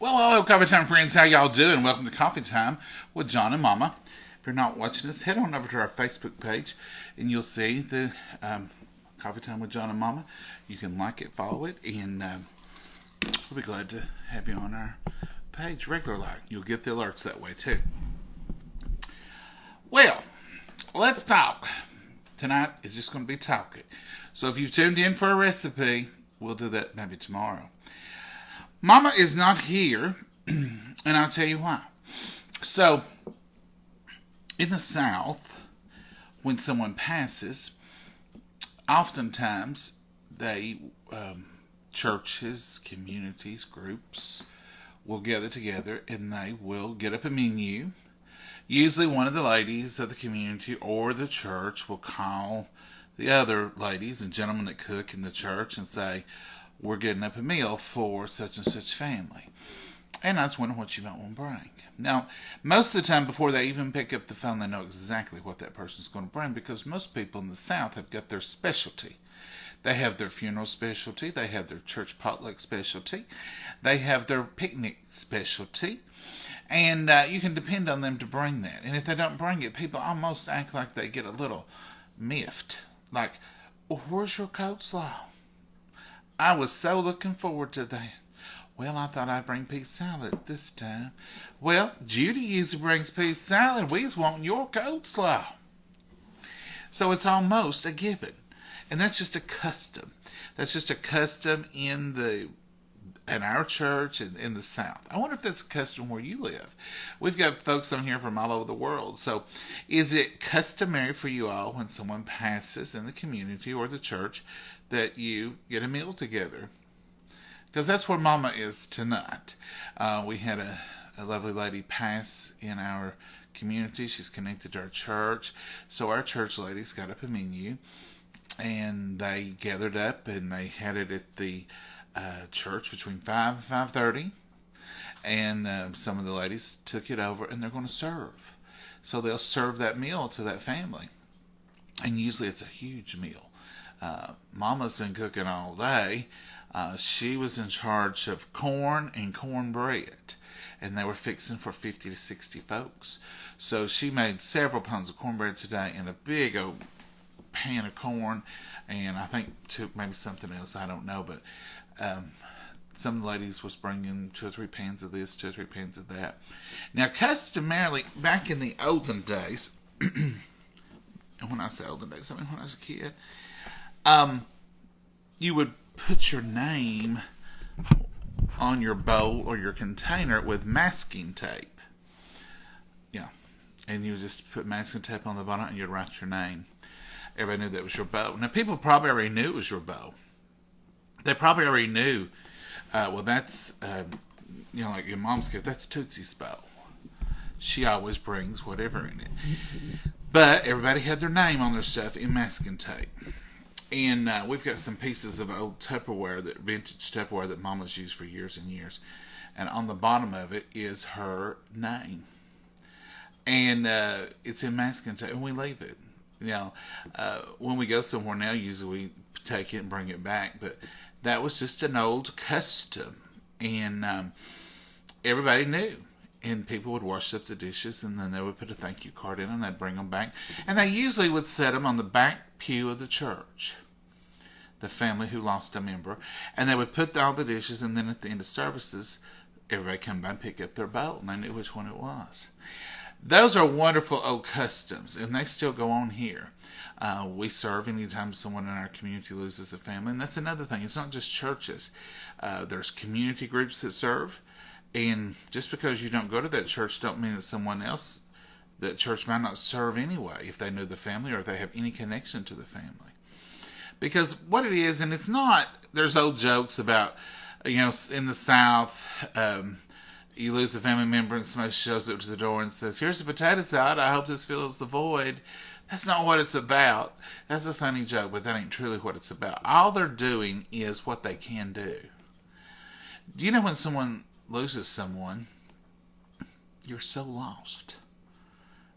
Well, hello, Coffee Time friends. How y'all doing? Welcome to Coffee Time with John and Mama. If you're not watching us, head on over to our Facebook page, and you'll see the Coffee Time with John and Mama. You can like it, follow it, and we'll be glad to have you on our page regularly. You'll get the alerts that way too. Well, let's talk. Tonight is just going to be talking. So if you've tuned in for a recipe, we'll do that maybe tomorrow. Mama is not here, and I'll tell you why. So, in the South, when someone passes, oftentimes they, churches, communities, groups, will gather together and they will get up a menu. Usually one of the ladies of the community or the church will call the other ladies and gentlemen that cook in the church and say, we're getting up a meal for such and such family. And I was wondering what you might want to bring. Now, most of the time before they even pick up the phone, they know exactly what that person's going to bring because most people in the South have got their specialty. They have their funeral specialty. They have their church potluck specialty. They have their picnic specialty. And you can depend on them to bring that. And if they don't bring it, people almost act like they get a little miffed. Like, well, where's your coleslaw? I was so looking forward to that. Well, I thought I'd bring pea salad this time. Well, Judy usually brings pea salad. We's wanting your coleslaw. So it's almost a given. And that's just a custom. That's just a custom in our church and in the South. I wonder if that's a custom where you live. We've got folks on here from all over the world. So is it customary for you all when someone passes in the community or the church that you get a meal together? Because that's where Mama is tonight. We had a lovely lady pass in our community. She's connected to our church. So our church ladies got up a menu and they gathered up and they had it at the church between 5 and 5:30. And some of the ladies took it over and they're going to serve. So they'll serve that meal to that family. And usually it's a huge meal. Mama's been cooking all day. She was in charge of corn and cornbread, and they were fixing for 50 to 60 folks. So she made several pounds of cornbread today in a big old pan of corn, and I think maybe something else, I don't know, but some of the ladies was bringing 2 or 3 pans of this, 2 or 3 pans of that. Now, customarily, back in the olden days, and when I say olden days, I mean when I was a kid, you would put your name on your bowl or your container with masking tape. Yeah. And you would just put masking tape on the bottom and you'd write your name. Everybody knew that was your bowl. Now, people probably already knew it was your bowl. They probably already knew, well, that's, like your mom's kid, that's Tootsie's bowl. She always brings whatever in it. But everybody had their name on their stuff in masking tape. And we've got some pieces of old Tupperware, vintage Tupperware that Mama's used for years and years. And on the bottom of it is her name. And it's in masking tape, and we leave it. When we go somewhere now, usually we take it and bring it back. But that was just an old custom. And everybody knew. And people would wash up the dishes, and then they would put a thank you card in, and they'd bring them back. And they usually would set them on the back pew of the church, the family who lost a member. And they would put all the dishes, and then at the end of services, everybody come by and pick up their bowl, and they knew which one it was. Those are wonderful old customs, and they still go on here. We serve anytime someone in our community loses a family, and that's another thing. It's not just churches. There's community groups that serve. And just because you don't go to that church don't mean that someone else, that church might not serve anyway if they know the family or if they have any connection to the family. Because what it is, and it's not, there's old jokes about, in the South, you lose a family member and somebody shows up to the door and says, here's the potato salad, I hope this fills the void. That's not what it's about. That's a funny joke, but that ain't truly what it's about. All they're doing is what they can do. Do you know when someone loses someone, you're so lost.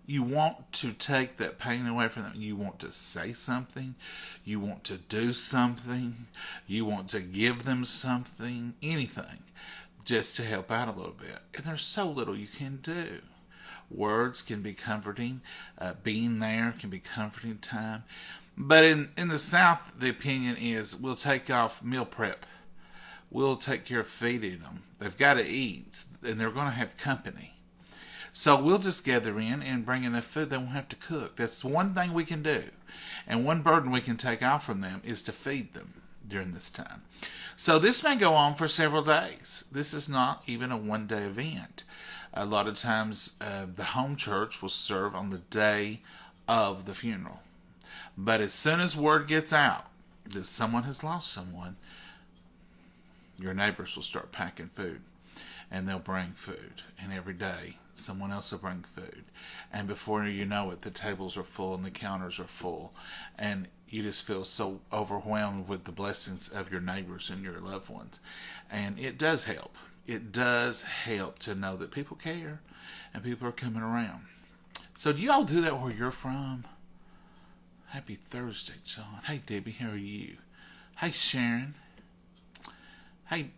You want to take that pain away from them. You want to say something. You want to do something. You want to give them something. Anything. just to help out a little bit. And there's so little you can do. Words can be comforting. Being there can be comforting time. But in the South, the opinion is we'll take off meal prep. We'll take care of feeding them. They've got to eat, and they're going to have company. So we'll just gather in and bring enough food they won't have to cook. That's one thing we can do. And one burden we can take off from them is to feed them during this time. So this may go on for several days. This is not even a one-day event. A lot of times the home church will serve on the day of the funeral. But as soon as word gets out that someone has lost someone, your neighbors will start packing food. And they'll bring food. And every day, someone else will bring food. And before you know it, the tables are full and the counters are full. And you just feel so overwhelmed with the blessings of your neighbors and your loved ones. And it does help. It does help to know that people care and people are coming around. So do you all do that where you're from? Happy Thursday, John. Hey, Debbie, how are you? Hey, Sharon. Hey,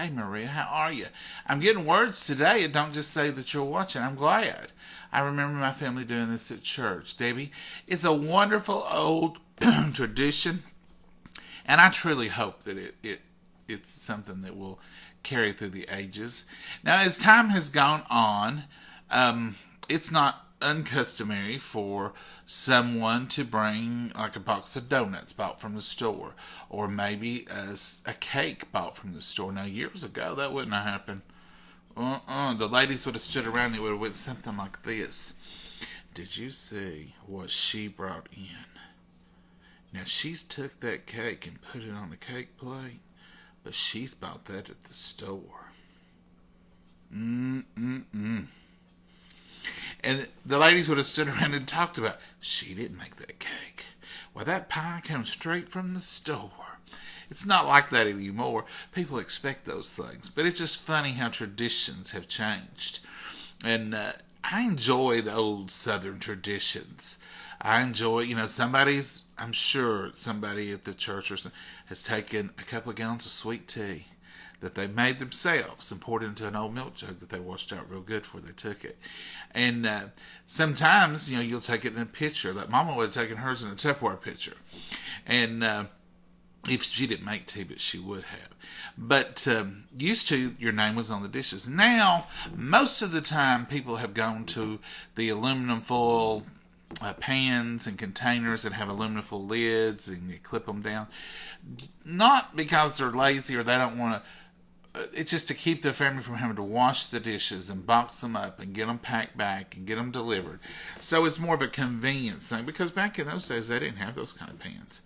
Maria, how are you? I'm getting words today. It don't just say that you're watching. I'm glad. I remember my family doing this at church. Debbie, it's a wonderful old tradition, and I truly hope that it's something that will carry through the ages. Now, as time has gone on, it's not uncustomary for someone to bring like a box of donuts bought from the store, or maybe a cake bought from the store. Now, years ago, that wouldn't have happened. The ladies would have stood around and it would have went something like this. Did you see what she brought in? Now, she's took that cake and put it on the cake plate, but she's bought that at the store. And the ladies would have stood around and talked about, she didn't make that cake. Well, that pie comes straight from the store. It's not like that anymore. People expect those things. But it's just funny how traditions have changed. And I enjoy the old Southern traditions. I enjoy, I'm sure somebody at the church or something has taken a couple of gallons of sweet tea that they made themselves and poured into an old milk jug that they washed out real good before they took it. And sometimes, you'll take it in a pitcher. Like Mama would have taken hers in a Tupperware pitcher. And if she didn't make tea, but she would have. But used to, your name was on the dishes. Now, most of the time, people have gone to the aluminum foil pans and containers that have aluminum foil lids, and you clip them down. Not because they're lazy or they don't want to. It's just to keep the family from having to wash the dishes and box them up and get them packed back and get them delivered. So it's more of a convenience thing, because back in those days they didn't have those kind of pans.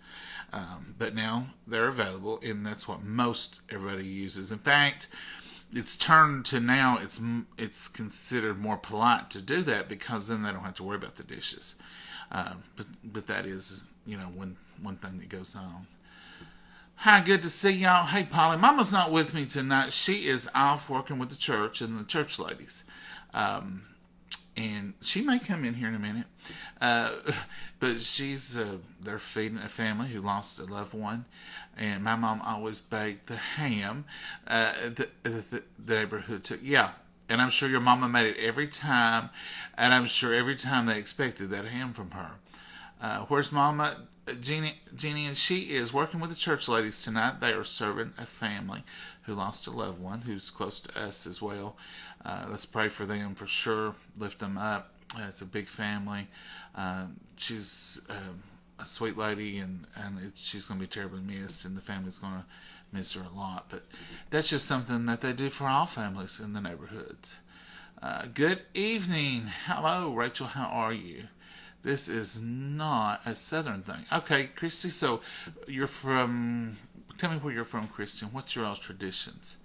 But now they're available, and that's what most everybody uses. In fact, it's turned to now it's considered more polite to do that, because then they don't have to worry about the dishes. But that is one thing that goes on. Hi, good to see y'all. Hey, Polly. Mama's not with me tonight. She is off working with the church and the church ladies. And she may come in here in a minute. But they're feeding a family who lost a loved one. And my mom always baked the ham the neighborhood took. Yeah. And I'm sure your mama made it every time. And I'm sure every time they expected that ham from her. Where's Mama? Jeannie, and she is working with the church ladies tonight. They are serving a family who lost a loved one who's close to us as well. Let's pray for them for sure. Lift them up. It's a big family. She's a sweet lady, and she's going to be terribly missed, and the family's going to miss her a lot. But that's just something that they do for all families in the neighborhoods. Good evening. Hello, Rachel. How are you? This is not a Southern thing. Okay, Christy, so tell me where you're from, Christian. What's your all's traditions?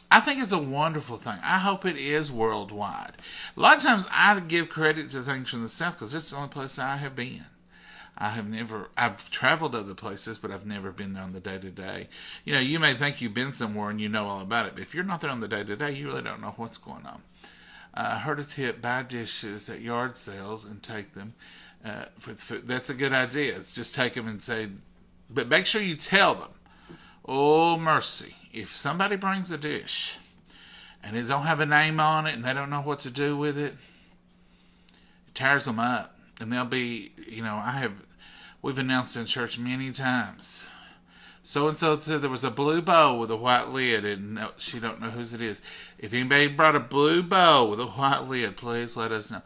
I think it's a wonderful thing. I hope it is worldwide. A lot of times I give credit to things from the South because it's the only place I have been. I've traveled other places, but I've never been there on the day-to-day. You may think you've been somewhere and you know all about it, but if you're not there on the day-to-day, you really don't know what's going on. Heard a tip, buy dishes at yard sales and take them for the food. That's a good idea. It's just take them and say, but make sure you tell them Oh, mercy. If somebody brings a dish and it don't have a name on it and they don't know what to do with it, it tears them up. And they'll be, we've announced in church many times. So and so said there was a blue bowl with a white lid, and no, she don't know whose it is. If anybody brought a blue bowl with a white lid, please let us know.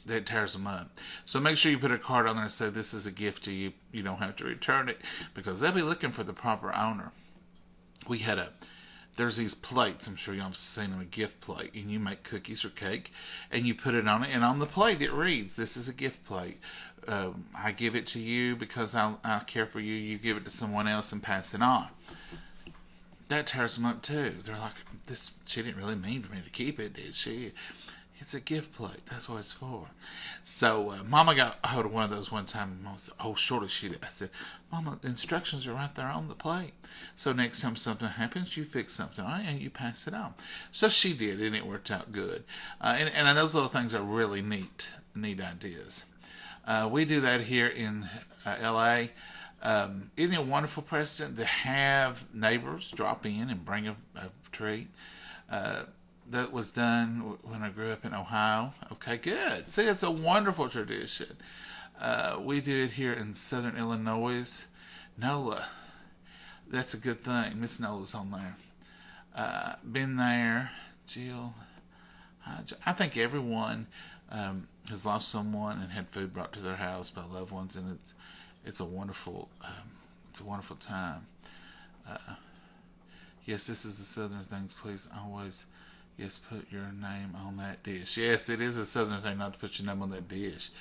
That tears them up. So make sure you put a card on there and say this is a gift to you. You don't have to return it because they'll be looking for the proper owner. There's these plates, I'm sure y'all have seen them, a gift plate, and you make cookies or cake, and you put it on it, and on the plate it reads, this is a gift plate. I give it to you because I care for you. You give it to someone else and pass it on. That tears them up too. They're like, she didn't really mean for me to keep it, did she? It's a gift plate. That's what it's for. So, Mama got a hold of one of those one time. Mama said, oh, surely she did. I said, Mama, the instructions are right there on the plate. So next time something happens, you fix something on it and you pass it on. So she did, and it worked out good. And those little things are really neat ideas. We do that here in L.A. Isn't it wonderful, Preston, to have neighbors drop in and bring a treat? That was done when I grew up in Ohio. Okay, good. See, it's a wonderful tradition. We do it here in Southern Illinois. NOLA, that's a good thing. Miss Nola's on there. Been there. Jill. I think everyone has lost someone and had food brought to their house by loved ones, and it's a wonderful time. Yes, this is the Southern things. Please always. Yes, put your name on that dish. Yes, it is a Southern thing not to put your name on that dish.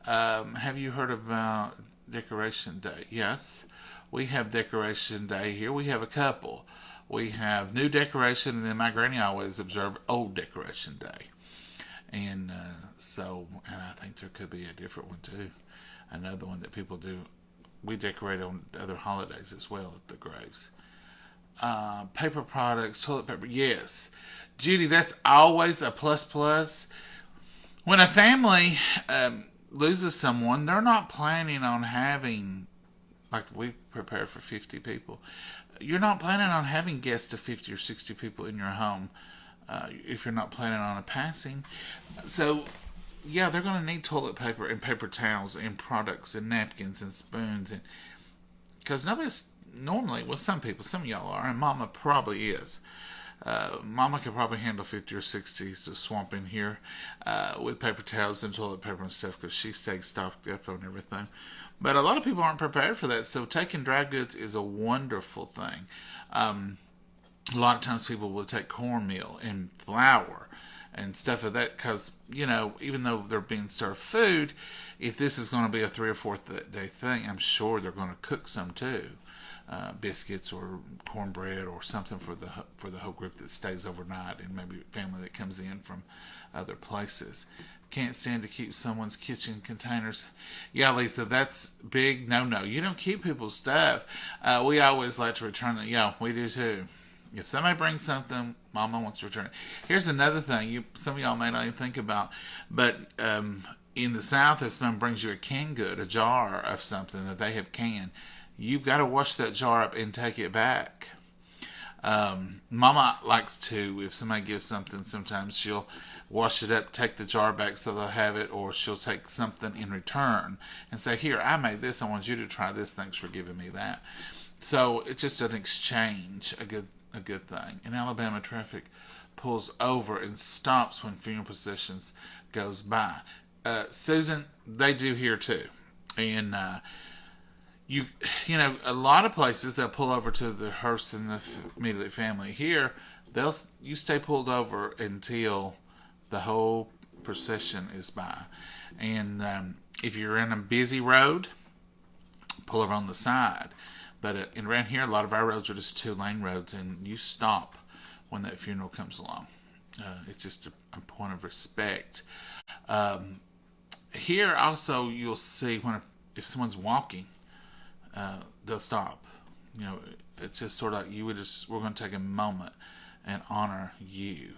Have you heard about Decoration Day? Yes, we have Decoration Day here. We have a couple. We have New Decoration, and then my granny always observed Old Decoration Day. And and I think there could be a different one too. Another one that people do. We decorate on other holidays as well at the graves. Paper products, toilet paper. Yes. Judy, that's always a plus. When a family loses someone, they're not planning on having, like we prepare for 50 people, you're not planning on having guests of 50 or 60 people in your home if you're not planning on a passing. So, yeah, they're going to need toilet paper and paper towels and products and napkins and spoons. And because nobody's normally, well, some of y'all are, and Mama probably is. Mama could probably handle 50 or 60 to swamp in here with paper towels and toilet paper and stuff because she stays stocked up on everything. But a lot of people aren't prepared for that, so taking dry goods is a wonderful thing. A lot of times people will take cornmeal and flour and stuff of that because, even though they're being served food, if this is going to be a 3 or 4 day thing, I'm sure they're going to cook some too. Biscuits or cornbread or something for the whole group that stays overnight, and maybe family that comes in from other places. Can't stand to keep someone's kitchen containers. Yeah, Lisa, that's big no. You don't keep people's stuff. We always like to return it. Yeah, we do too. If somebody brings something, Mama wants to return it. Here's another thing some of y'all may not even think about, but in the South, if someone brings you a canned good, a jar of something that they have canned, you've got to wash that jar up and take it back. Mama likes to, if somebody gives something, sometimes she'll wash it up, take the jar back so they'll have it, or she'll take something in return and say, here, I made this, I want you to try this, thanks for giving me that. So it's just an exchange, a good thing. In Alabama, traffic pulls over and stops when funeral processions goes by. Susan, they do here too. And a lot of places they'll pull over to the hearse and the immediate family. Here, you stay pulled over until the whole procession is by. And if you're in a busy road, pull over on the side. But around here, a lot of our roads are just 2-lane roads, and you stop when that funeral comes along. It's just a point of respect. Here, also, you'll see if someone's walking, they'll stop. It's just sort of like we're going to take a moment and honor you.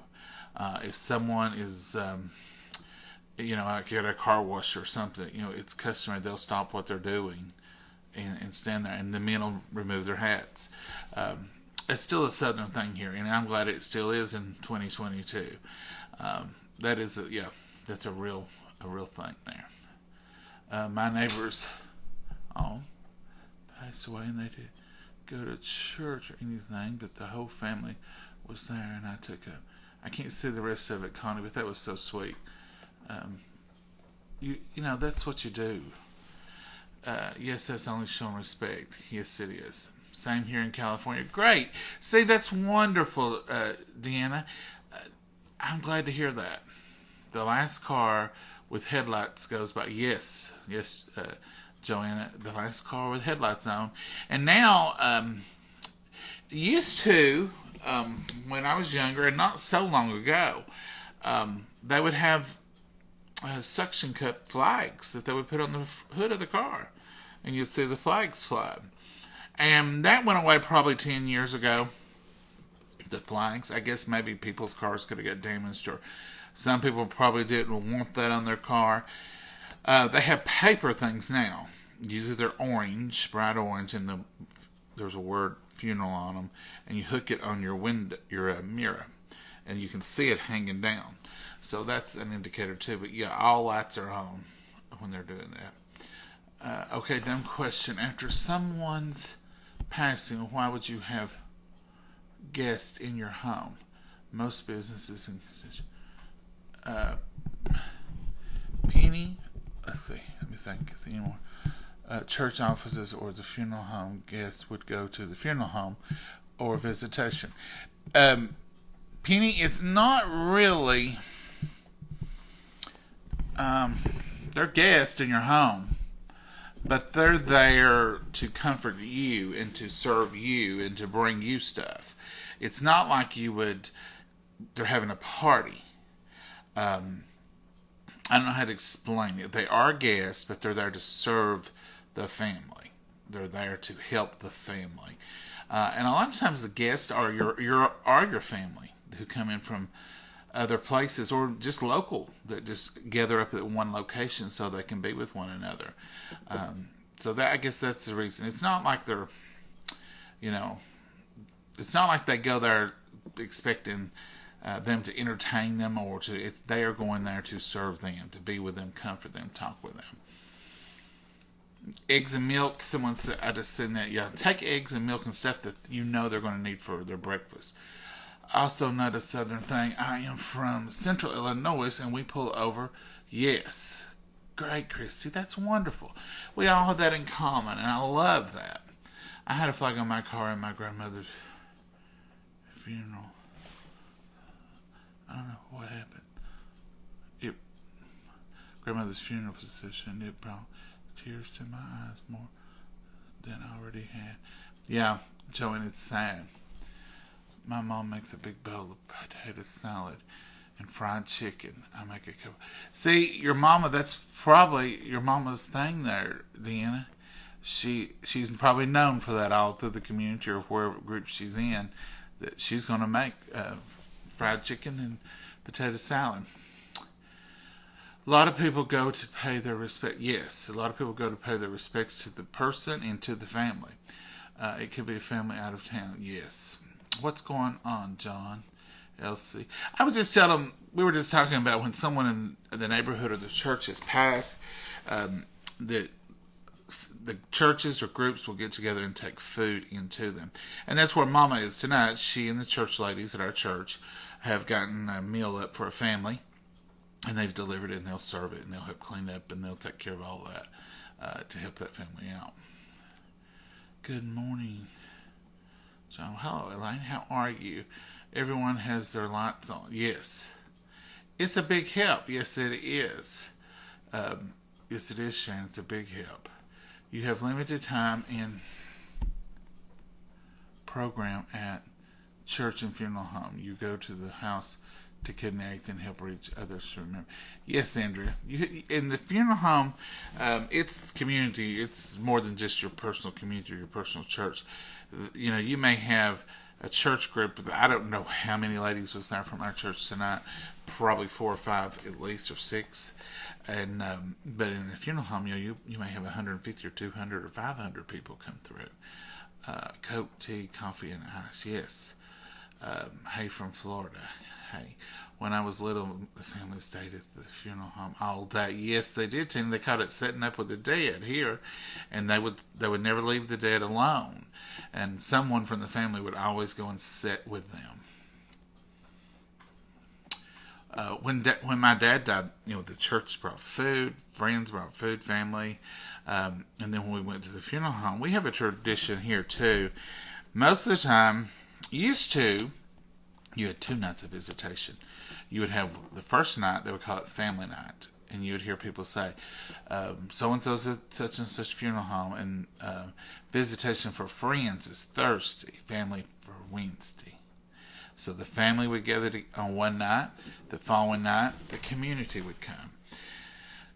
If someone is, like at a car wash or something, it's customary, they'll stop what they're doing and stand there, and the men will remove their hats. It's still a Southern thing here, and I'm glad it still is in 2022. That is, that's a real thing there. My neighbors all passed away, and they did go to church or anything, but the whole family was there, and I can't see the rest of it, Connie, but that was so sweet. You know, that's what you do. Yes, that's only showing respect. Yes, it is. Same here in California. Great. See, that's wonderful, Deanna. I'm glad to hear that. The last car with headlights goes by. Yes, Joanna, the last car with headlights on. And now, used to, when I was younger, and not so long ago, they would have suction cup flags that they would put on the hood of the car, and you'd see the flags fly. And that went away probably 10 years ago. The flags, I guess maybe people's cars could have got damaged, or some people probably didn't want that on their car. They have paper things now. Usually they're orange, bright orange, and there's a word funeral on them, and you hook it on your window, your mirror, and you can see it hanging down. So that's an indicator too. But yeah, all lights are on when they're doing that. Okay, dumb question. After someone's passing, why would you have guests in your home? Most businesses and Penny. Let's see. Let me think. See anymore. Church offices or the funeral home guests would go to the funeral home or visitation. Penny, it's not really. They're guests in your home, but they're there to comfort you and to serve you and to bring you stuff. It's not like they're having a party. I don't know how to explain it. They are guests, but they're there to serve the family. They're there to help the family. And a lot of times the guests are your family who come in from other places or just local that just gather up at one location so they can be with one another. So I guess that's the reason. It's not like they're, it's not like they go there expecting them to entertain them or they are going there to serve them, to be with them, comfort them, talk with them. Eggs and milk, someone said, I just said that, yeah, take eggs and milk and stuff that they're going to need for their breakfast. Also not a Southern thing. I am from Central Illinois, and we pull over. Yes. Great, Christy. That's wonderful. We all have that in common, and I love that. I had a flag on my car in my grandmother's funeral. I don't know what happened. Grandmother's funeral procession, it brought tears to my eyes more than I already had. Yeah, Joe, and it's sad. My mom makes a big bowl of potato salad and fried chicken. I make a couple. See, your mama, that's probably your mama's thing there, Deanna. She's probably known for that all through the community or wherever group she's in, that she's going to make fried chicken and potato salad. A lot of people go to pay their respect. Yes, a lot of people go to pay their respects to the person and to the family. It could be a family out of town. Yes. What's going on, John? Elsie. I was just telling them, we were just talking about when someone in the neighborhood or the church has passed, that the churches or groups will get together and take food into them. And that's where Mama is tonight. She and the church ladies at our church have gotten a meal up for a family, and they've delivered it, and they'll serve it, and they'll help clean up, and they'll take care of all that to help that family out. Good morning, John. Hello, Elaine. How are you? Everyone has their lights on. Yes. It's a big help. Yes, it is. Yes, it is, Sharon. It's a big help. You have limited time in program at church and funeral home. You go to the house to connect and help reach others to remember. Yes, Andrea. In the funeral home, it's community. It's more than just your personal community or your personal church. You may have a church group. I don't know how many ladies was there from our church tonight. Probably 4 or 5 at least, or 6. And but in the funeral home, you may have 150 or 200 or 500 people come through. Coke, tea, coffee, and ice. Yes. Hey from Florida. Hey. When I was little, the family stayed at the funeral home all day. Yes, they did. Tina. They called it setting up with the dead here, and they would never leave the dead alone. And someone from the family would always go and sit with them. When my dad died, the church brought food, friends brought food, family, and then when we went to the funeral home, we have a tradition here too. Most of the time, used to, you had 2 nights of visitation. You would have the first night, they would call it family night, and you would hear people say, so and so's at such and such funeral home, and visitation for friends is Thursday, family for Wednesday. So the family would gather on one night. The following night, the community would come.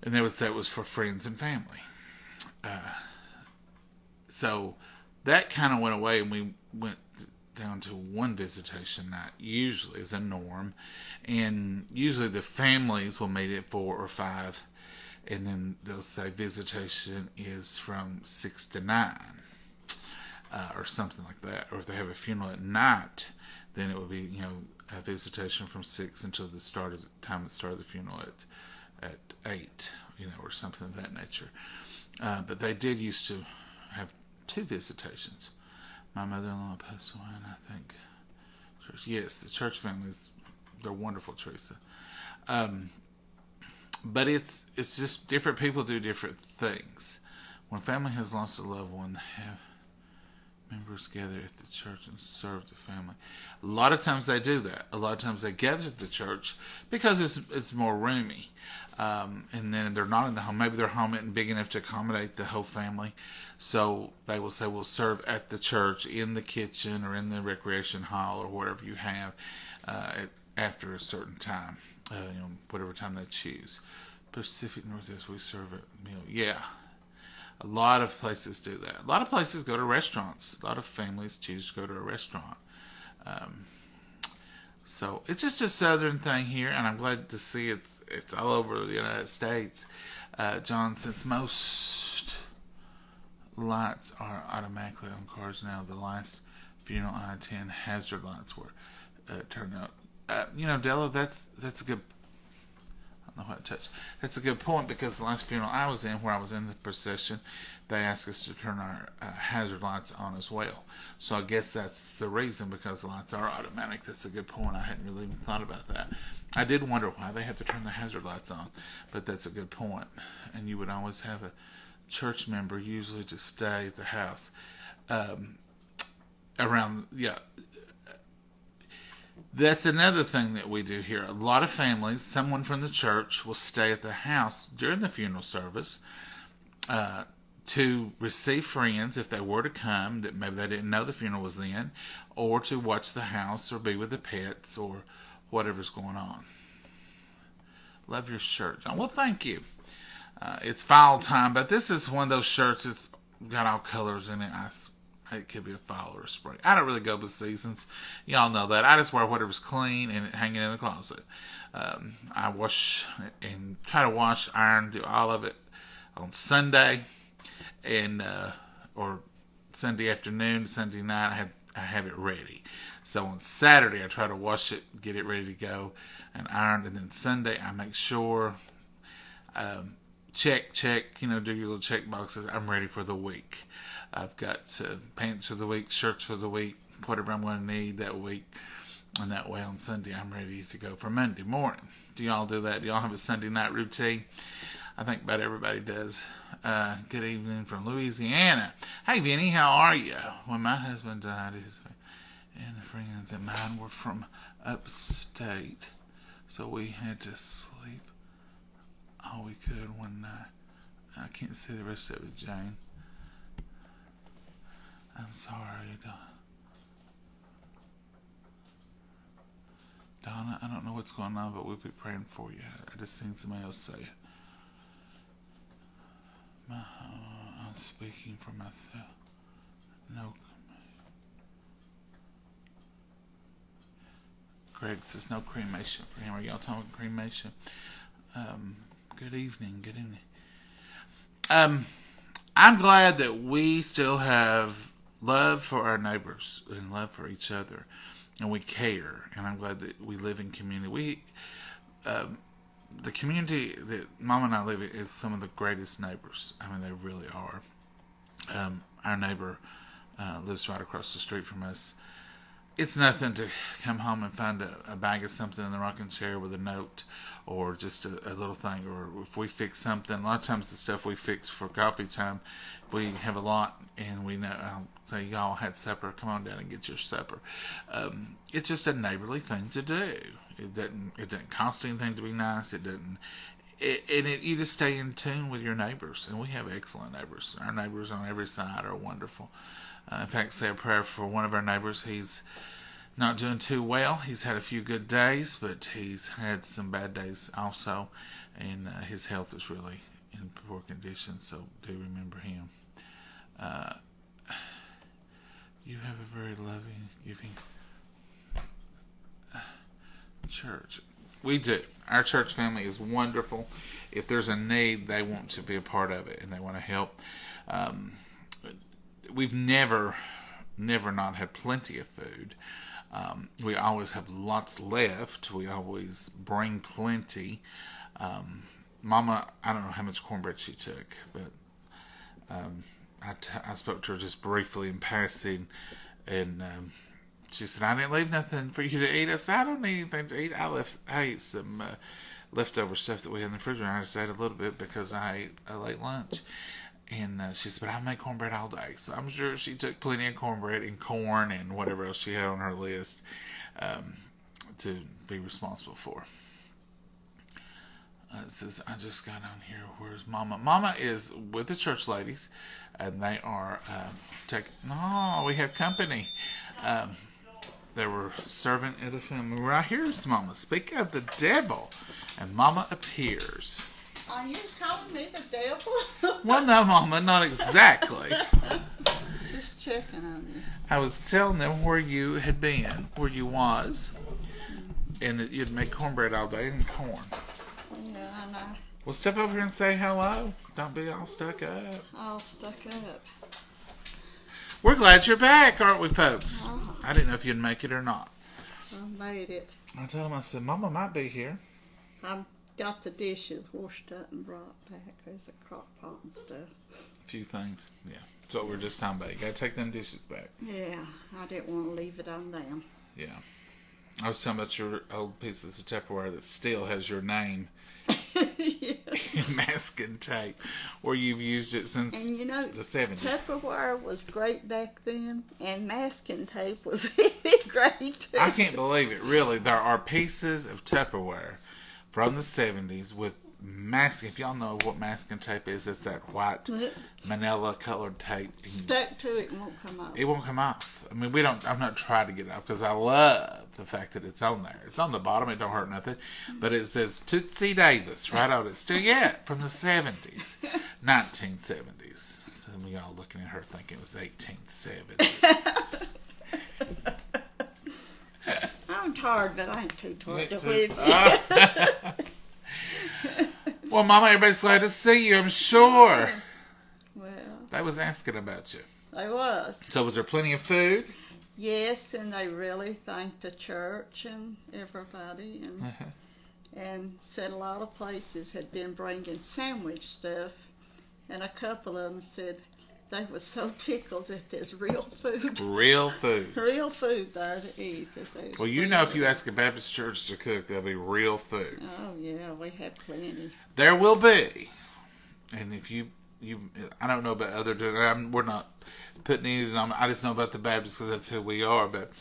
And they would say it was for friends and family. So that kind of went away, and we went down to one visitation night, usually as a norm. And usually the families will meet at 4 or 5. And then they'll say visitation is from 6 to 9. Or something like that. Or if they have a funeral at night, then it would be, a visitation from 6 until the time it started the funeral at 8, or something of that nature. But they did used to have 2 visitations. My mother-in-law passed away, and I think, yes, the church families, they're wonderful, Teresa. But it's just different people do different things. When family has lost a loved one, they have members gather at the church and serve the family. A lot of times they do that. A lot of times they gather at the church because it's more roomy. And then they're not in the home. Maybe their home isn't big enough to accommodate the whole family. So they will say, we'll serve at the church, in the kitchen, or in the recreation hall, or whatever you have, after a certain time. Whatever time they choose. Pacific Northwest, we serve a meal. Yeah. A lot of places do that. A lot of places go to restaurants. A lot of families choose to go to a restaurant. So it's just a southern thing here, and I'm glad to see it's all over the United States. John, since most lights are automatically on cars now, the last funeral I attend, hazard lights were turned out. Della, that's a good. I don't know what to touch. That's a good point, because the last funeral I was in, where I was in the procession, they asked us to turn our hazard lights on as well. So I guess that's the reason, because the lights are automatic. That's a good point. I hadn't really even thought about that. I did wonder why they had to turn the hazard lights on, but that's a good point. And you would always have a church member, usually to stay at the house around. Yeah. That's another thing that we do here. A lot of families, someone from the church will stay at the house during the funeral service to receive friends if they were to come that maybe they didn't know the funeral was then, or to watch the house or be with the pets or whatever's going on. Love your shirt, John. Well, thank you. It's fall time, but this is one of those shirts that's got all colors in it. It could be a fall or a spring. I don't really go with seasons. Y'all know that. I just wear whatever's clean and hanging in the closet. I wash and try to wash, iron, do all of it on Sunday, and or Sunday afternoon, Sunday night. I have it ready. So on Saturday I try to wash it, get it ready to go, and iron. And then Sunday I make sure check, do your little check boxes. I'm ready for the week. I've got pants for the week, shirts for the week, whatever I'm going to need that week. And that way on Sunday, I'm ready to go for Monday morning. Do y'all do that? Do y'all have a Sunday night routine? I think about everybody does. Good evening from Louisiana. Hey, Vinny, how are you? When my husband died, his and friends and mine were from upstate. So we had to sleep all we could one night. I can't see the rest of it, Jane. I'm sorry, Donna. I don't know what's going on, but we'll be praying for you. I just seen somebody else say it. I'm speaking for myself. No. Craig says no cremation for him. Are y'all talking cremation? Good evening. Good evening. I'm glad that we still have love for our neighbors and love for each other, and we care. And I'm glad that we live in community. The community that Mama and I live in is some of the greatest neighbors. I mean, they really are. Our neighbor lives right across the street from us. It's nothing to come home and find a bag of something in the rocking chair with a note, or just a little thing. Or if we fix something, a lot of times the stuff we fix for coffee time, if we have a lot and we know, I'll say, y'all had supper, come on down and get your supper. It's just a neighborly thing to do. It doesn't cost anything to be nice. You just stay in tune with your neighbors, and we have excellent neighbors. Our neighbors on every side are wonderful. In fact, say a prayer for one of our neighbors. He's not doing too well. He's had a few good days, but he's had some bad days also, and his health is really in poor condition, so do remember him. You have a very loving, giving church. We do. Our church family is wonderful. If there's a need, they want to be a part of it, and they want to help. We've never not had plenty of food. We always have lots left. We always bring plenty. Mama, I don't know how much cornbread she took, but I spoke to her just briefly in passing, and she said, I didn't leave nothing for you to eat. I said, I don't need anything to eat. I ate some leftover stuff that we had in the refrigerator. I just ate a little bit because I ate a late lunch. And she said, but I make cornbread all day. So I'm sure she took plenty of cornbread and corn and whatever else she had on her list to be responsible for. It says, I just got on here. Where's Mama? Mama is with the church ladies, and they are no, we have company. They were serving at a family. Right here's Mama. Speak of the devil. And Mama appears. Are you calling me the devil? Well, no, Mama, not exactly. Just checking on you. I was telling them where you had been, where you was, and that you'd make cornbread all day and corn. Yeah, I know. Well, step over here and say hello. Don't be all stuck up. All stuck up. We're glad you're back, aren't we, folks? Uh-huh. I didn't know if you'd make it or not. I made it. I told him, I said, Mama might be here. I've got the dishes washed up and brought back. There's a crock pot and stuff. A few things. Yeah. That's what we're just talking about. You got to take them dishes back. Yeah, I didn't want to leave it on them. Yeah. I was talking about your old pieces of Tupperware that still has your name Yeah. in masking tape, where you've used it since And you know, the 70s. Tupperware was great back then, and masking tape was great too. I can't believe it. Really, there are pieces of Tupperware from the 70s with masking. If y'all know what masking tape is, it's that white manila colored tape. Stuck to it and won't come off. It won't come off. I mean, I'm not trying to get it off because I love the fact that it's on there. It's on the bottom. It don't hurt nothing. But it says Tootsie Davis right on it. Still, yeah, from the 70s. 1970s. Some of y'all looking at her thinking it was 1870s. I'm tired, but I ain't too tired to too. leave. Well, Mama, everybody's glad to see you, I'm sure. Well, They was asking about you. I was. So was there plenty of food? Yes, and they really thanked the church and everybody, and said a lot of places had been bringing sandwich stuff, and a couple of them said they were so tickled that there's real food. Real food. Real food there to eat. Well, you know, if you ask a Baptist church to cook, there'll be real food. Oh, yeah, we have plenty. There will be. And if you I don't know about other, we're not putting anything on, I just know about the Baptists because that's who we are, but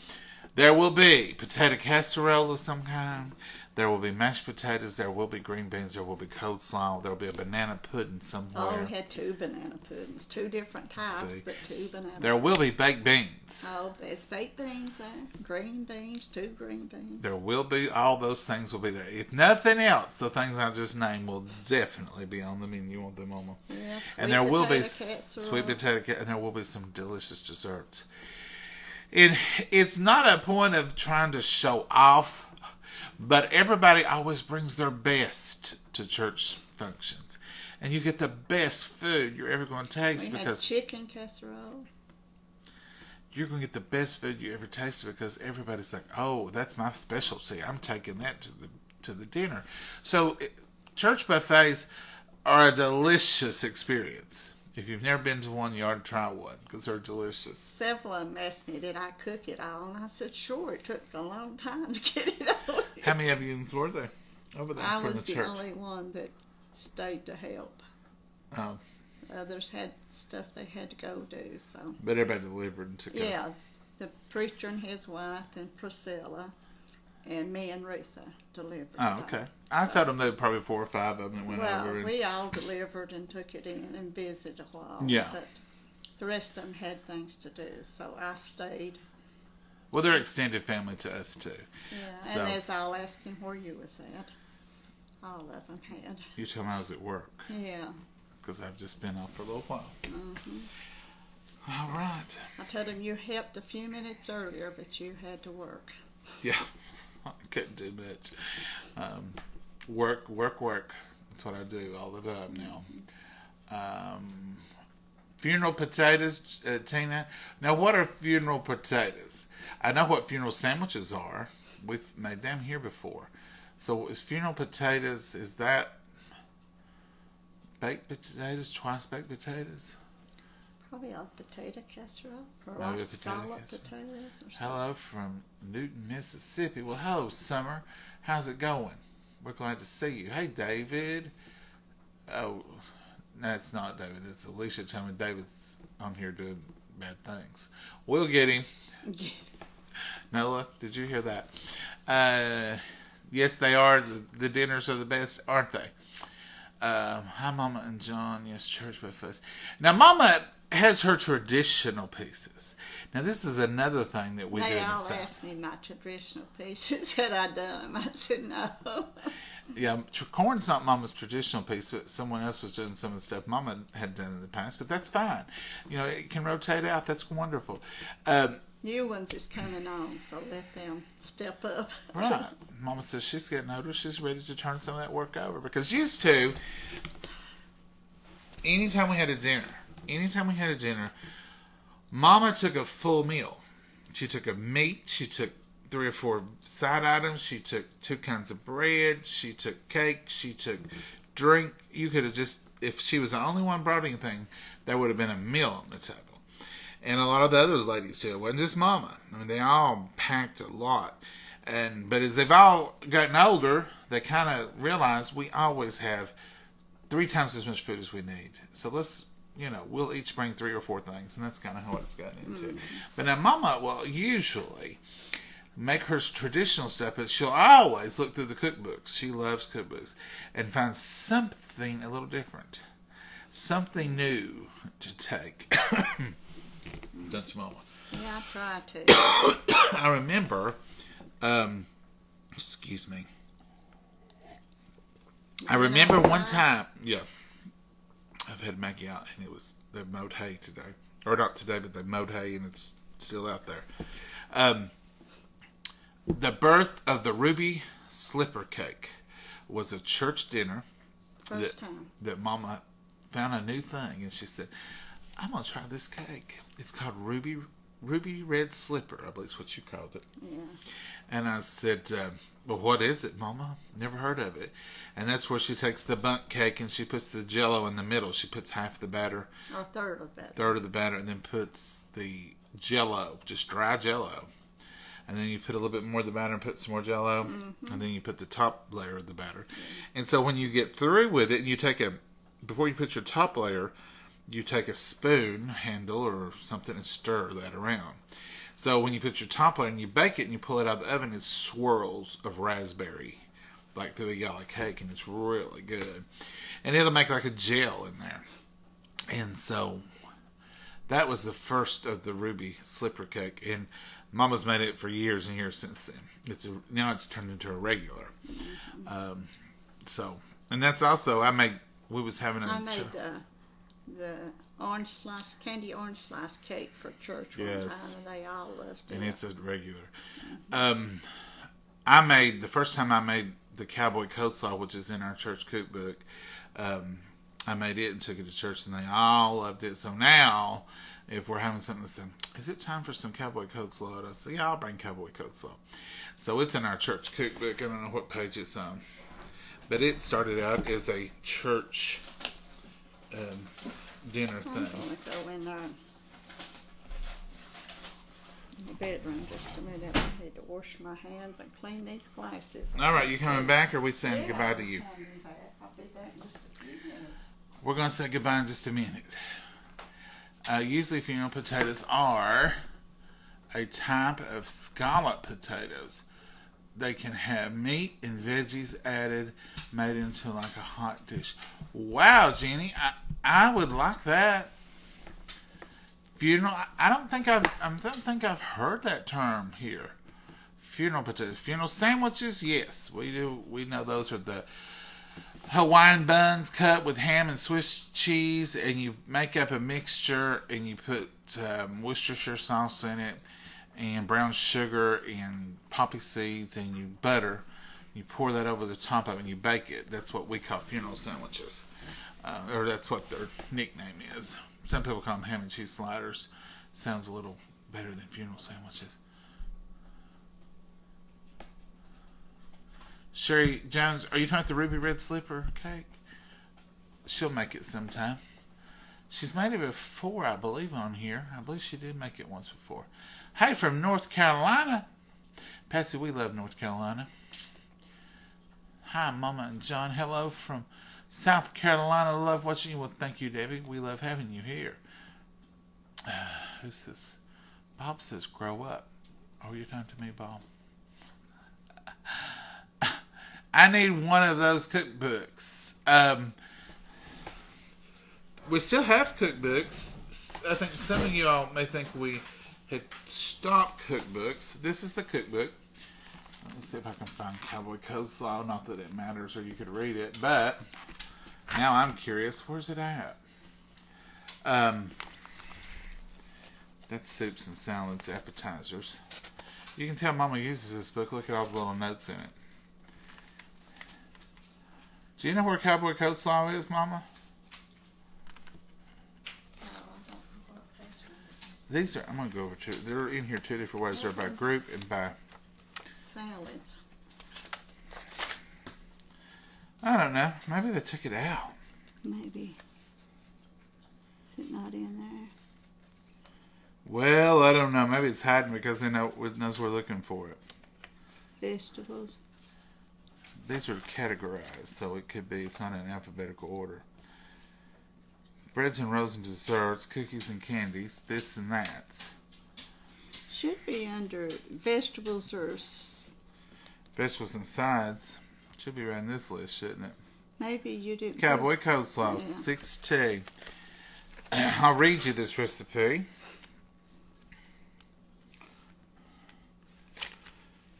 there will be potato casserole of some kind. There will be mashed potatoes. There will be green beans. There will be coleslaw. There will be a banana pudding somewhere. Oh, we had 2 banana puddings. 2 different types, See. but 2 banana There will be baked beans. Oh, there's baked beans there. Green beans, 2 green beans. There will be, all those things will be there. If nothing else, the things I just named will definitely be on the menu on the Mama. Yeah, And there will be casserole. sweet potato, and there will be some delicious desserts. It's not a point of trying to show off But everybody always brings their best to church functions. And you get the best food you're ever going to taste We had because chicken casserole. you're going to get the best food you ever tasted because everybody's like, oh, that's my specialty. I'm taking that to the dinner. So church buffets are a delicious experience. If you've never been to one, you ought to try one because they're delicious. Several of them asked me, did I cook it all? And I said, sure. It took a long time to get it all. How many of you were there over there I from was the the church? only one that stayed to help. Oh, Others had stuff they had to go do. So but everybody delivered and took care. yeah, the preacher and his wife and Priscilla and me and Rutha delivered. Oh, okay. I told them there were probably 4 or 5 of them that went Well, over. And, we all delivered and took it in and visited a while. Yeah. But the rest of them had things to do, so I stayed. well, they're extended family to us too. Yeah, So- and as I'll ask him where you was at, all of them had. You told me I was at work Yeah. because I've just been off for a little while. hmm All right. I told him you helped a few minutes earlier, but you had to work. Yeah, I couldn't do much. Work. That's what I do all the time now. Funeral potatoes, Tina. Now, what are funeral potatoes? I know what funeral sandwiches are. We've made them here before. So, is funeral potatoes, is that baked potatoes, twice baked potatoes? Probably a potato casserole or Maybe a like potato scallop casserole. potatoes or something. Hello from Newton, Mississippi. Well, hello, Summer. How's it going? We're glad to see you. Hey, David. Oh, no, it's not David. It's Alicia telling me David's on here doing bad things. We'll get him. Nola, did you hear that? Yes, they are. The dinners are the best, aren't they? Hi, Mama and John. Yes, church breakfast. Now, Mama has her traditional pieces. Now, this is another thing that we do They in the all South. asked me my traditional pieces. Had I done them? I said no. Yeah, corn's not Mama's traditional piece, but someone else was doing some of the stuff Mama had done in the past. But that's fine. You know, it can rotate out. That's wonderful. New ones is coming on, so let them step up. Right. Mama says she's getting older. She's ready to turn some of that work over. Because used to, anytime we had a dinner, Mama took a full meal. She took a meat. She took 3 or 4 side items. She took 2 kinds of bread. She took cake. She took drink. You could have just, if she was the only one brought anything, there would have been a meal on the table. And a lot of the other ladies too. It wasn't just Mama. I mean, they all packed a lot. But as they've all gotten older, they kind of realize we always have 3 times as much food as we need. So let's, we'll each bring 3 or 4 things, and that's kind of how it's gotten into. Mm-hmm. But now Mama will usually make her traditional stuff, but she'll always look through the cookbooks. She loves cookbooks and find something a little different, something new to take. Don't you, Mama? Yeah, I try to. I remember, excuse me. I remember one time, yeah, I've had Maggie out, and they mowed hay today. Or not today, but they mowed hay, and it's still out there. The birth of the Ruby Slipper Cake was a church dinner. First time. That Mama found a new thing, and she said, I'm going to try this cake. It's called Ruby Red Slipper, I believe is what you called it. Yeah. And I said, well, what is it, Mama? Never heard of it. And that's where she takes the bundt cake and she puts the Jell-O in the middle. She puts half the batter. Or a third of that. Third of the batter, and then puts the Jell-O, just dry Jell-O. And then you put a little bit more of the batter and put some more Jell-O. Mm-hmm. And then you put the top layer of the batter. Mm-hmm. And so when you get through with it, you take before you put your top layer, you take a spoon handle or something and stir that around. So when you put your top layer and you bake it and you pull it out of the oven, it swirls of raspberry like through a yellow cake, and it's really good. And it'll make like a gel in there. And so that was the first of the Ruby Slipper Cake, and Mama's made it for years and years since then. Now it's turned into a regular. And that's also I made the candy orange slice cake for church one time, and they all loved it. And it's a regular. the first time I made the cowboy coleslaw, which is in our church cookbook. I made it and took it to church, and they all loved it. So now, if we're having something, they say, "Is it time for some cowboy coleslaw?" And I say, "Yeah, I'll bring cowboy coleslaw." So it's in our church cookbook. I don't know what page it's on, but it started out as a church dinner I'm thing. going to go in there in the bedroom just a minute. I need to wash my hands and clean these glasses. All right, you coming back, or are we saying goodbye to you? I'll be back. I'll be back in just a few minutes. We're going to say goodbye in just a minute. Usually funeral potatoes are a type of scallop potatoes. They can have meat and veggies added, made into like a hot dish. Wow, Jenny, I would like that. Funeral. I don't think I've heard that term here. Funeral potatoes, funeral sandwiches. Yes, we do. We know those are the Hawaiian buns cut with ham and Swiss cheese, and you make up a mixture, and you put Worcestershire sauce in it, and brown sugar, and poppy seeds, and you butter. You pour that over the top of it, and you bake it. That's what we call funeral sandwiches, or that's what their nickname is. Some people call them ham and cheese sliders. Sounds a little better than funeral sandwiches. Sherry Jones, are you talking about the ruby red slipper cake? She'll make it sometime. She's made it before, I believe, on here. I believe she did make it once before. Hey, from North Carolina. Patsy, we love North Carolina. Hi, Mama and John. Hello from South Carolina. Love watching you. Well, thank you, Debbie. We love having you here. Who's this? Bob says, grow up. Oh, you're talking to me, Bob? I need one of those cookbooks. We still have cookbooks. I think some of you all may think we had stopped cookbooks. This is the cookbook. Let me see if I can find Cowboy Coleslaw. Not that it matters or you could read it, but now I'm curious. Where's it at? That's soups and salads, appetizers. You can tell Mama uses this book. Look at all the little notes in it. Do you know where Cowboy Coleslaw is, Mama? These are, I'm going to go over to, they're in here two different ways. They're by group and by salads. I don't know. Maybe they took it out. Maybe. Is it not in there? Well, I don't know. Maybe it's hiding because it knows we're looking for it. Vegetables. These are categorized, so it could be, it's not in alphabetical order. Breads and rolls and desserts, cookies and candies, this and that. Should be under vegetables or... Vegetables and sides. Should be right in this list, shouldn't it? Maybe you didn't... Cowboy Coleslaw, Yeah. 6T. I'll read you this recipe.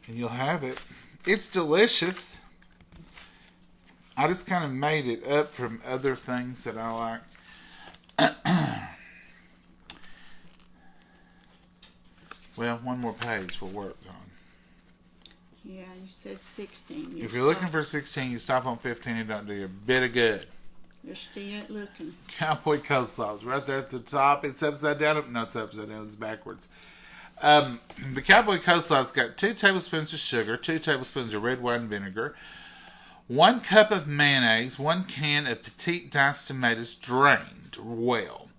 And you'll have it. It's delicious. I just kind of made it up from other things that I like. Well, one more page will work on. Yeah, you said 16. If you're looking for 16, you stop on 15, it don't do you a bit of good. You're still looking. Cowboy Coleslaw is right there at the top. It's upside down. No, it's upside down. It's backwards. The Cowboy Coleslaw's got 2 tablespoons of sugar, 2 tablespoons of red wine vinegar, 1 cup of mayonnaise, 1 can of petite diced tomatoes drained well,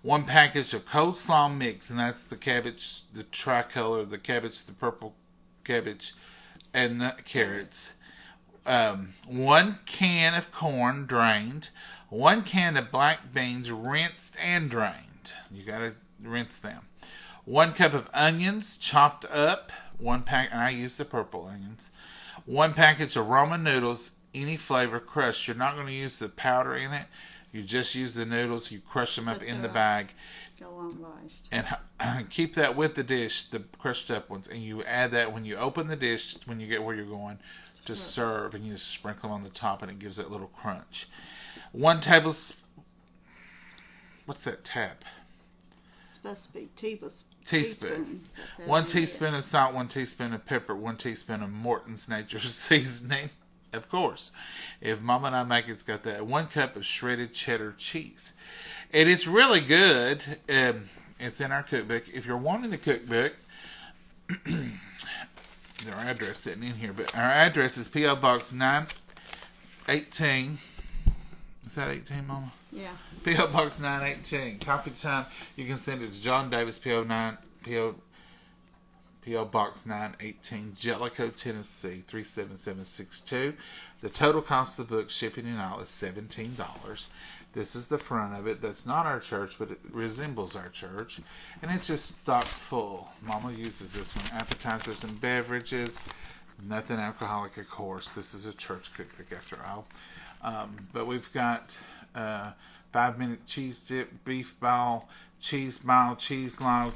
1 package of coleslaw mix, and that's the cabbage, the tricolor, the cabbage, the purple cabbage, and the carrots. 1 can of corn drained, 1 can of black beans rinsed and drained. You gotta rinse them. 1 cup of onions chopped up. 1 pack, and I use the purple onions. 1 package of ramen noodles, any flavor, crushed. You're not going to use the powder in it. You just use the noodles. You crush them up in the bag. Go on last. And keep that with the dish, the crushed up ones. And you add that when you open the dish, when you get where you're going to serve. And you just sprinkle them on the top, and it gives that little crunch. 1 tablespoon. What's that tap? supposed to be teaspoon. Teaspoon. but 1 that'd be teaspoon of salt, 1 teaspoon of pepper, 1 teaspoon of Morton's Nature's Seasoning. Of course, if Mama and I make it's got that. 1 cup of shredded cheddar cheese. And it's really good. It's in our cookbook. If you're wanting the cookbook, our address sitting in here, but our address is P.O. Box 918. Is that 18, Mama? Yeah. P.O. Box 918. Coffee Time. You can send it to John Davis, P.O. Box 918, Jellicoe, Tennessee 37762. The total cost of the book, shipping and all, is $17. This is the front of it. That's not our church, but it resembles our church. And it's just stocked full. Mama uses this one. Appetizers and beverages. Nothing alcoholic, of course. This is a church cookbook after all. But we've got 5-minute cheese dip, beef ball, cheese log,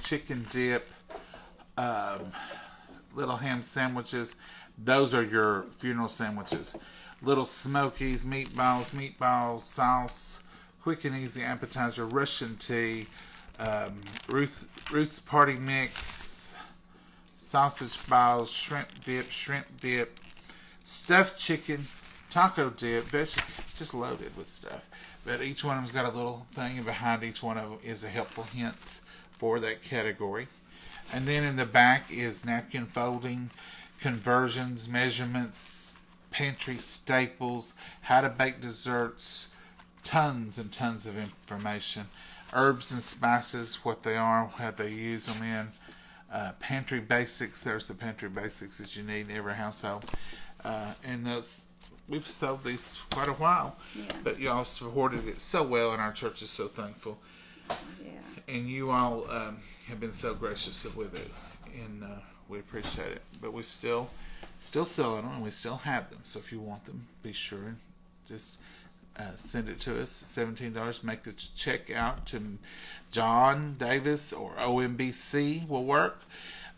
chicken dip, little ham sandwiches. Those are your funeral sandwiches. Little smokies, meatballs, sauce, quick and easy appetizer, Russian tea, Ruth's Party Mix, sausage balls, shrimp dip, stuffed chicken, taco dip, just loaded with stuff. But each one of them's got a little thing, and behind each one of them is a helpful hints for that category. And then in the back is napkin folding, conversions, measurements, pantry staples, how to bake desserts, tons and tons of information. Herbs and spices, what they are, how they use them in. Pantry basics, there's the pantry basics that you need in every household. And those, we've sold these quite a while. Yeah. But y'all supported it so well, and our church is so thankful. Yeah. And you all have been so gracious with it, and we appreciate it. But we're still selling them, and we still have them. So if you want them, be sure and just send it to us. $17. Make the check out to John Davis, or OMBC will work,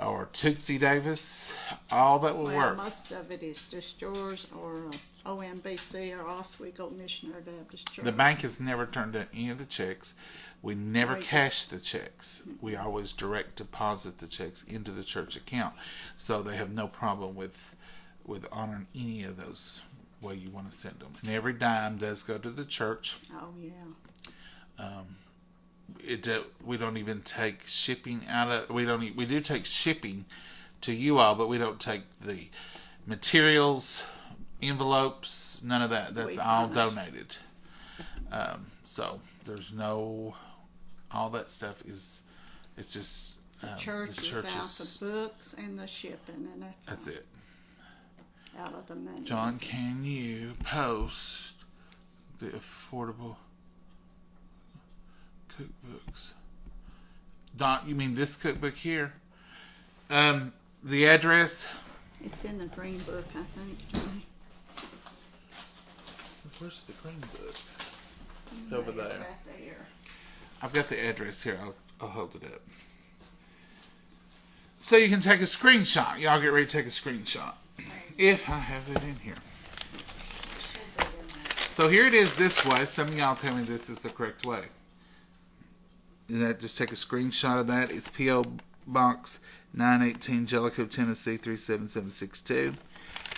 or Tootsie Davis. All that will work. Most of it is just yours, or OMBC, or Oswego Missionary Baptist Church. The bank has never turned in any of the checks. We never cash the checks. We always direct deposit the checks into the church account. So they have no problem with honoring any of those way you want to send them. And every dime does go to the church. Oh, yeah. We don't even take shipping out of... We do take shipping to you all, but we don't take the materials, envelopes, none of that. That's all donated. So there's no... All that stuff is... It's just... The church is out the books and the shipping, and that's it. Out of the money. John, can you post the affordable cookbooks? Don, you mean this cookbook here? The address? It's in the green book, I think. Where's the green book? It's over there. Right there. I've got the address here. I'll hold it up. So you can take a screenshot. Y'all get ready to take a screenshot. If I have it in here. So here it is this way. Some of y'all tell me this is the correct way. Just take a screenshot of that. It's P.O. Box 918, Jellicoe, Tennessee 37762.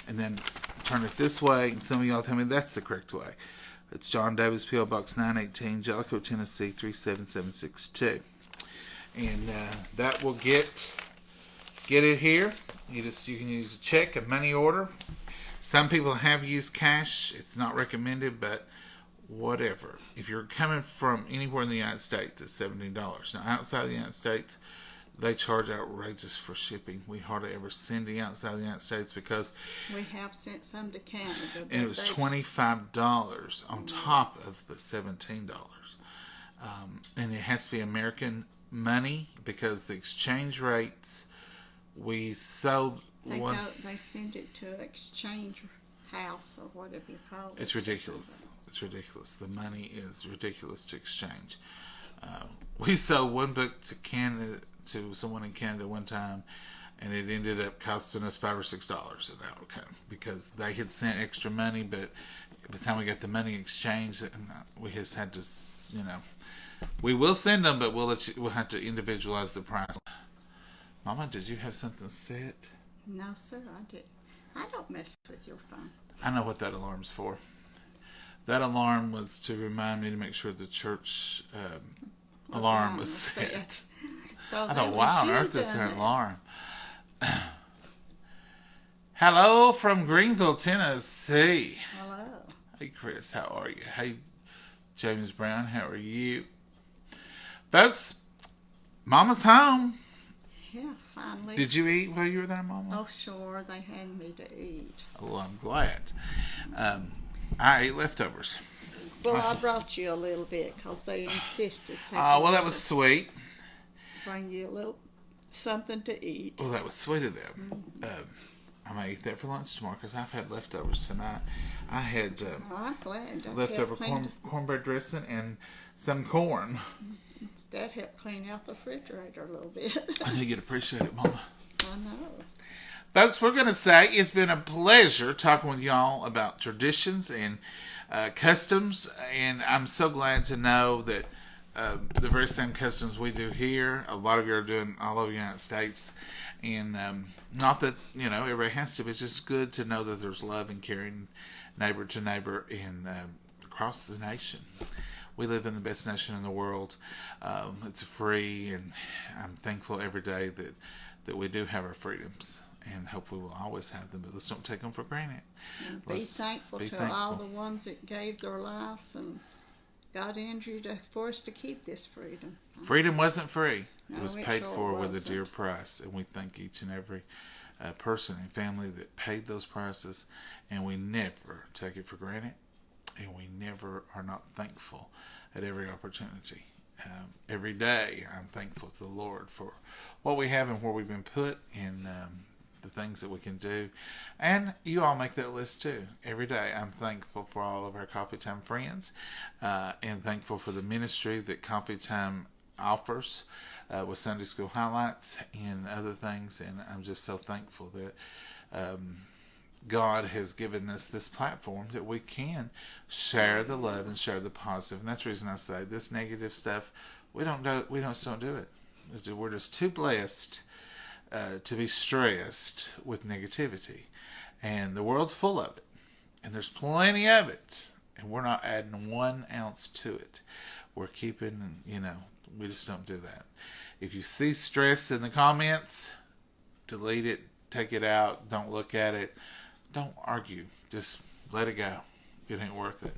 And then turn it this way. And some of y'all tell me that's the correct way. It's John Davis, P.O. Box 918, Jellicoe, Tennessee 37762. And that will get it here. You can use a check, a money order. Some people have used cash. It's not recommended, but whatever. If you're coming from anywhere in the United States, it's $17. Now, outside the United States, they charge outrageous for shipping. We hardly ever send it outside the United States because... We have sent some to Canada. And it was $25 on top of the $17. And it has to be American money because the exchange rates... We sold one... They send it to exchange house or whatever you call it. It's ridiculous. It's ridiculous. The money is ridiculous to exchange. We sold one book to Canada, to someone in Canada one time, and it ended up costing us $5 or $6 at that outcome because they had sent extra money, but by the time we got the money exchanged, we just had to, We will send them, but we'll have to individualize the price. Mama, did you have something set? No, sir, I didn't. I don't mess with your phone. I know what that alarm's for. That alarm was to remind me to make sure the church alarm was set. So I thought, why on earth is there an alarm? Hello from Greenville, Tennessee. Hello. Hey, Chris, how are you? Hey, James Brown, how are you? Folks, Mama's home. Yeah, finally. Did you eat while you were there, Mama? Oh, sure. They had me to eat. Oh, I'm glad. I ate leftovers. Well, I brought you a little bit because they insisted. Oh, well, that was sweet. Bring you a little something to eat. Well, that was sweet of them. I may eat that for lunch tomorrow because I've had leftovers tonight. I had I'm glad. leftover cornbread dressing and some corn. That helped clean out the refrigerator a little bit. I know you'd appreciate it, Mama. I know. Folks, we're going to say it's been a pleasure talking with y'all about traditions and customs, and I'm so glad to know that the very same customs we do here, a lot of you are doing all over the United States, and not that, everybody has to, but it's just good to know that there's love and caring neighbor to neighbor and across the nation. We live in the best nation in the world. It's free, and I'm thankful every day that we do have our freedoms, and hope we will always have them, but let's don't take them for granted. Be thankful to all the ones that gave their lives and got injured for us to keep this freedom. Freedom wasn't free. No, it was paid for with a dear price, and we thank each and every person and family that paid those prices, and we never take it for granted. And we never are not thankful at every opportunity. Every day I'm thankful to the Lord for what we have and where we've been put, and the things that we can do. And you all make that list too. Every day I'm thankful for all of our Coffee Time friends, and thankful for the ministry that Coffee Time offers with Sunday School highlights and other things. And I'm just so thankful that God has given us this platform that we can share the love and share the positive. And that's the reason I say this negative stuff, we don't do it. We're just too blessed to be stressed with negativity. And the world's full of it. And there's plenty of it. And we're not adding 1 ounce to it. We're keeping, we just don't do that. If you see stress in the comments, delete it, take it out, don't look at it. Don't argue. Just let it go. It ain't worth it.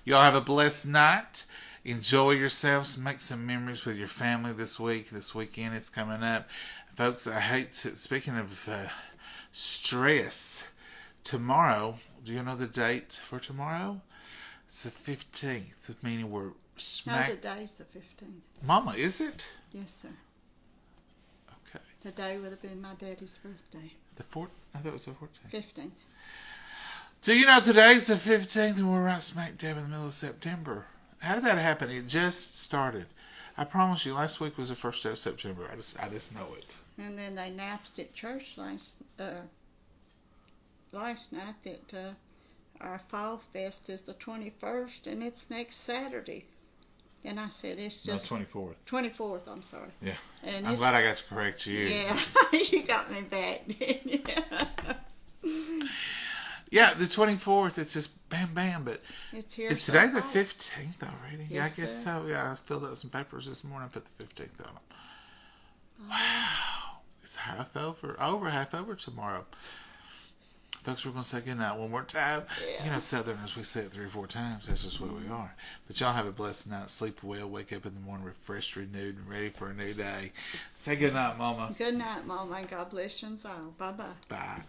Y'all have a blessed night. Enjoy yourselves. Make some memories with your family this week. This weekend it's coming up. Folks, I hate to... Speaking of stress, tomorrow, do you know the date for tomorrow? It's the 15th, meaning we're smack... No, the day's the 15th. Mama, is it? Yes, sir. Okay. Today would have been my daddy's birthday. The 4th? I thought it was the 14th. 15th. So today's the 15th and we're right smack dab in the middle of September. How did that happen? It just started. I promise you, last week was the first day of September. I just know it. And then they announced at church last night that our Fall Fest is the 21st and it's next Saturday. And I said, it's just... No, 24th. 24th, I'm sorry. Yeah. And I'm glad I got to correct you. Yeah, you got me back, didn't you? Yeah, the 24th. It's just bam, bam. But it's here. Is today the 15th already? Yes, yeah, I guess sir. so. Yeah, I filled out some papers this morning. Put the 15th on them. Wow. It's over half over tomorrow. Folks, we're going to say goodnight one more time. Yeah. Southerners, we say it 3 or 4 times. That's just what we are. But y'all have a blessed night. Sleep well. Wake up in the morning refreshed, renewed, and ready for a new day. Say goodnight, Mama. Good night, Mama. God bless you all. Bye-bye. Bye.